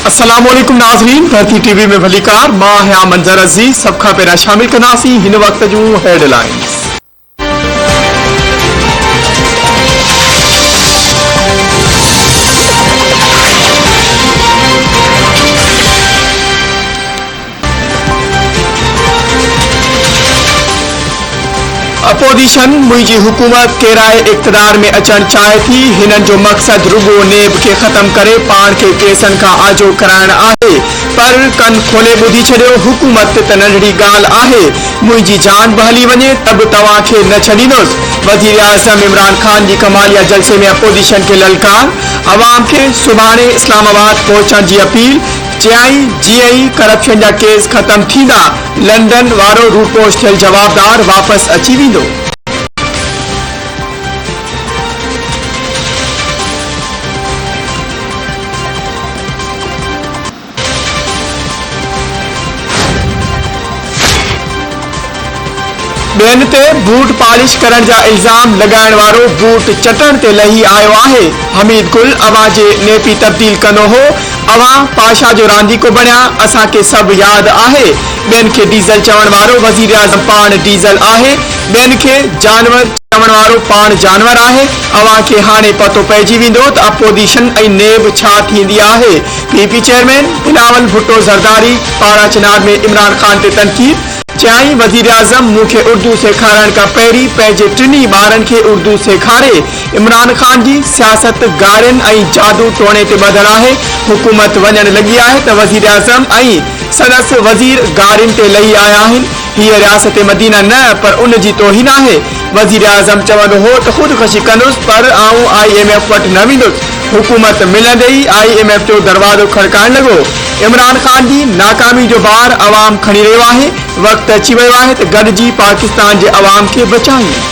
अस्सलामुअलैकुम नाज़रीन, धरती टीवी में भलीकार मां है मंजर अजीज। सबका पेरा शामिल कनासी हिन वक्त जूं हेडलाइंस। अपोजिशन मुंहिंजी हुकूमत केराए इक़्तिदार में अचण चाहे थी। हिननि जो मक़सद रुगो नेब खे ख़त्म करे पाण खे केसनि खां आजो कराइण आहे, पर कन खोले ॿुधी छॾियो, हुकूमत त नंढड़ी ॻाल्हि आहे। मुंहिंजी जान बि हली वञे त बि तव्हांखे न छॾींदुसि। वज़ीर आज़म इमरान खान जी कमालिया जलसे में अपोजिशन खे ललकार, अवाम खे सुभाणे इस्लामाबाद पहुचण जी अपील। चयाई जीअं ई करप्शन जा केस ख़त्म थींदा, लंडन वारो रूपोश थियल जवाबदार वापसि अची वेंदो। ॿियनि ते बूट पॉलिश करण जा इल्ज़ाम लॻाइण वारो बूट चटण ते लही आयो आहे। हमीद गुल अवां जे नेपी तब्दील कंदो हो। अवां पाशा जो रांदीको बणिया, असांखे सभु यादि आहे। ॿियनि खे डीज़ल चवण वारो वज़ीर आज़म पाण डीज़ल आहे। ॿियनि खे जानवर चवण वारो पाण जानवर आहे। अवां खे हाणे पतो पइजी वेंदो त अपोजिशन ऐं नेब छा थींदी आहे। पीपी चेयरमैन बिलावल भुट्टो ज़रदारी पारा चिनार में इमरान खान ते तनक़ीद। चयाई वज़ीर आज़म मूंखे उर्दू सेखारण खां पहिरीं पंहिंजे टिनी ॿारनि खे उर्दू सेखारे। इमरान खान जी सियासत गारिन ऐं जादू टोणे ते ॿधल आहे। हुकूमत वञण लॻी आहे त वज़ीर आज़म ऐं सदस्य वज़ीर गारिन ते लही आया आहिनि। हीअ रियासत मदीना न पर उन जी तोहीन आहे। वज़ीर आज़म चवंदो हो त ख़ुदकुशी कंदुसि, पर आऊं IMF वटि न वेंदुसि। हुकूमत मिलंदे ई IMF जो दरवाज़ो खड़काइण लॻो। इमरान खान जी नाकामी जो बार अवाम खणी रहियो आहे। वक़्तु अची वियो आहे त गॾिजी पाकिस्तान जे अवाम खे बचायूं।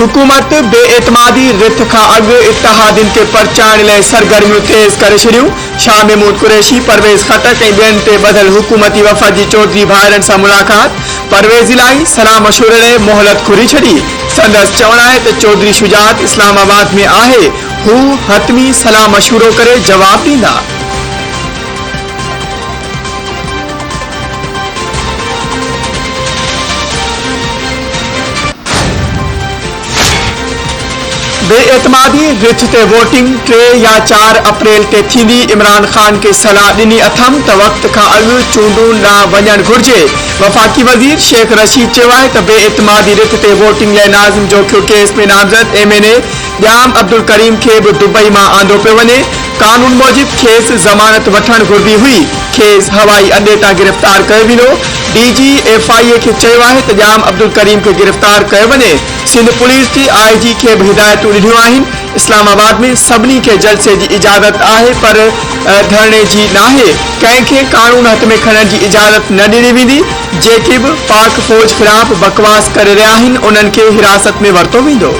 हुकूमत बेएतमादी रिथ खां अॻु इत्तेहादिन खे परचाइण लाइ सरगर्मियूं तेज़ करे छॾियूं। शाह महमूद कुरैशी, परवेज़ खटक ऐं ॿियनि ते ॿधल हुकूमती वफ़द जी चौधरी भाइरनि सां मुलाक़ात। परवेज़ इलाही सलाह मशूरे लाइ मोहलत घुरी छॾी। संदसि चवणु आहे त चौधरी शुजात इस्लामाबाद में आहे। हू हतमी सलाह मशूरो करे जवाब ॾींदा। बेएतमादी रिथ ते वोटिंग 3 या 4 अप्रैल ते थींदी। इमरान खान खे सलाह ॾिनी अथमि त वक़्त खां अॻु चूंडूं ॾांहुं वञणु घुर्जे। वफ़ाक़ी वज़ीर शेख रशीद चयो आहे त बेएतमादी रिथ ते वोटिंग लाइ नाज़िम जोखियो केस में नामज़द MNA ॼाम अब्दुल करीम खे बि दुबई मां आंदो पियो वञे। कानून मूजिबि खेसि ज़मानत वठणु घुरिबी हुई। खेसि हवाई अॾे तां गिरफ़्तार कयो वेंदो। DG FIA खे चयो आहे त ॼाम अब्दुल करीम खे गिरफ़्तार कयो वञे। सिंध पुलिस जी IG खे बि हिदायतूं ॾिनियूं आहिनि। इस्लामाबाद में सभिनी खे जलसे जी इजाज़त आहे, पर धरणे जी नाहे। कंहिंखे कानून हथ में खणण जी इजाज़त न ॾिनी वेंदी। जेके बि पाक फ़ौज ख़िलाफ़ बकवास करे रहिया आहिनि, उन्हनि खे हिरासत में वरितो वेंदो।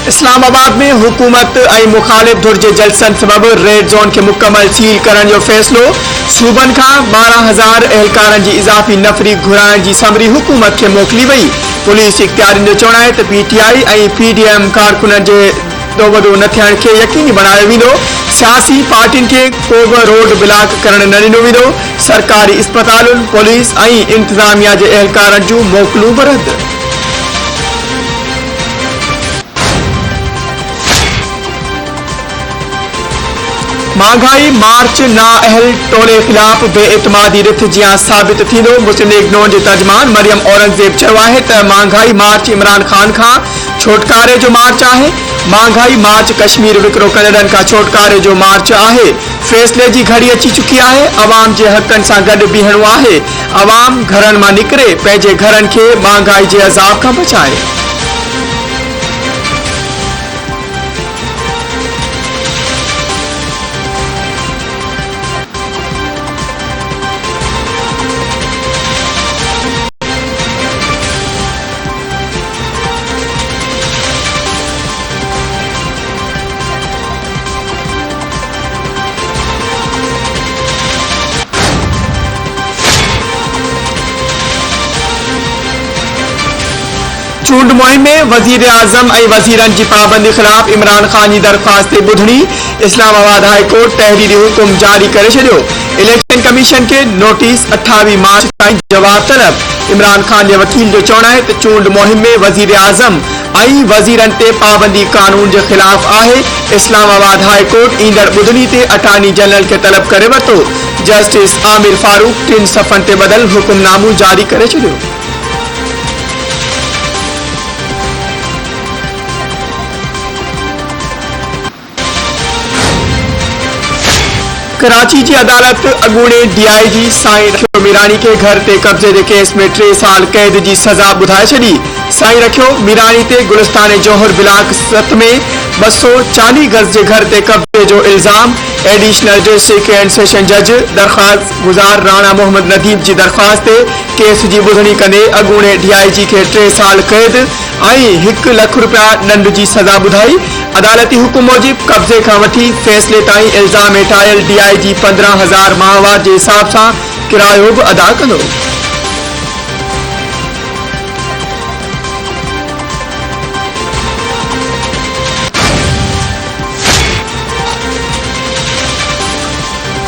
इस्लामाबाद में हुकूमत ऐं मुखालिफ़ धुर जे जलसनि सबबि रेड ज़ोन खे मुकमल सील करण जो फ़ैसिलो। सूबनि खां 12,000 एहलकारनि जी इज़ाफ़ी नफ़री घुराइण जी समरी हुकूमत खे मोकिली वई। पुलिस इख़्तियारियुनि जो चवणु आहे त PTI ऐं PDM कारकुननि जे दोबदो न थियण खे यकीनी बणायो वेंदो। सियासी पार्टियुनि खे को बि रोड ब्लॉक करण न ॾिनो वेंदो। सरकारी इस्पतालुनि, पुलिस ऐं इंतिज़ामिया जे एहलकारनि जूं मोकलूं बि रद्द। महंगाई मार्च नाअहल टोले ख़िलाफ़ बेएतमादी रिथ जियां साबित थींदो। मुस्लिम लीग नून जे तर्जमान मरियम औरंगज़ेब चयो आहे त महंगाई मार्च इमरान खान खां छोटकारे जो मार्च आहे। महंगाई मार्च कश्मीर विकिरो कंदड़नि खां छोटकारे जो मार्च आहे। फ़ैसिले जी घड़ी अची चुकी आहे। अवाम जे हक़नि सां गॾु बीहणो आहे। अवाम घरनि मां निकिरे, पंहिंजे घरनि खे महंगाई जे अज़ाब खां बचाए। चूंड मुहिम में वजीर आजम ऐं वजीरन की पाबंदी खिलाफ इमरान खान की दरख्वास्त बुधनी इस्लामाबाद हाई कोर्ट तहरीरी हुक्म जारी करे छो। इलेक्शन कमीशन के नोटिस 28 मार्च ताईं जवाब तलब। इमरान खान के वकील जो चवण है तो चूंड मुहिम में वजीर आजम ऐं वजीरन ते पाबंदी कानून के खिलाफ है। इस्लामाबाद हाई कोर्ट ईंदड़ बुधनी ते अटॉर्नी जनरल के तलब करे वरतो। जस्टिस आमिर फारूक 3 सफ़न ते बदल हुक्मनामो जारी करे छो। कराची की अदालत अगूणे DIG साईं रखियो मीरानी के घर ते कब्जे के केस में 3 साल कैद की सजा बुधाए छी। साईं रखियो मीरानी ते गुलिस्तान जौहर ब्लॉक 7 में 240 गज के घर ते कब्जे जो इल्जाम। एडिशनल डिस्ट्रिक्ट एंड सेशन जज दरख्वास्त गुजार राणा मोहम्मद नदीम की दरख्वास्त केस की बुधनी कंदे अगूणे DIG के 3 साल कैद ऐं 1 लाख रुपया दंड की सजा बुधाई। अदालती हुक्म मूजिब कब्जे का वठी फैसले ताईं इल्जाम हेठायल DIG 15,000 माहवार के हिसाब से किरायो भी अदा कंदो।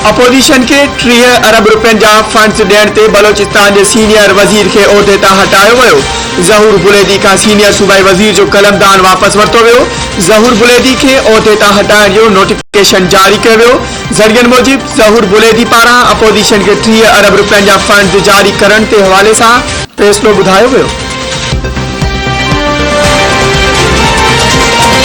अपोजिशन के 30 अरब रुपयन जा फंड्स ॾियण ते बलोचिस्तान के सीनियर वजीर के उहदे तां हटायो वियो। ज़हूर बुलैदी का सीनियर सूबाई वजीर जो कलमदान वापस वरतो वियो। ज़हूर बुलैदी के उहदे तां हटाइण जो नोटिफिकेशन जारी कयो वियो। ज़रियन मूजिब ज़हूर बुलैदी पारां अपोजिशन के 30 अरब रुपयन जा फंड जारी करण के हवाले से फैसलो बुधायो वियो।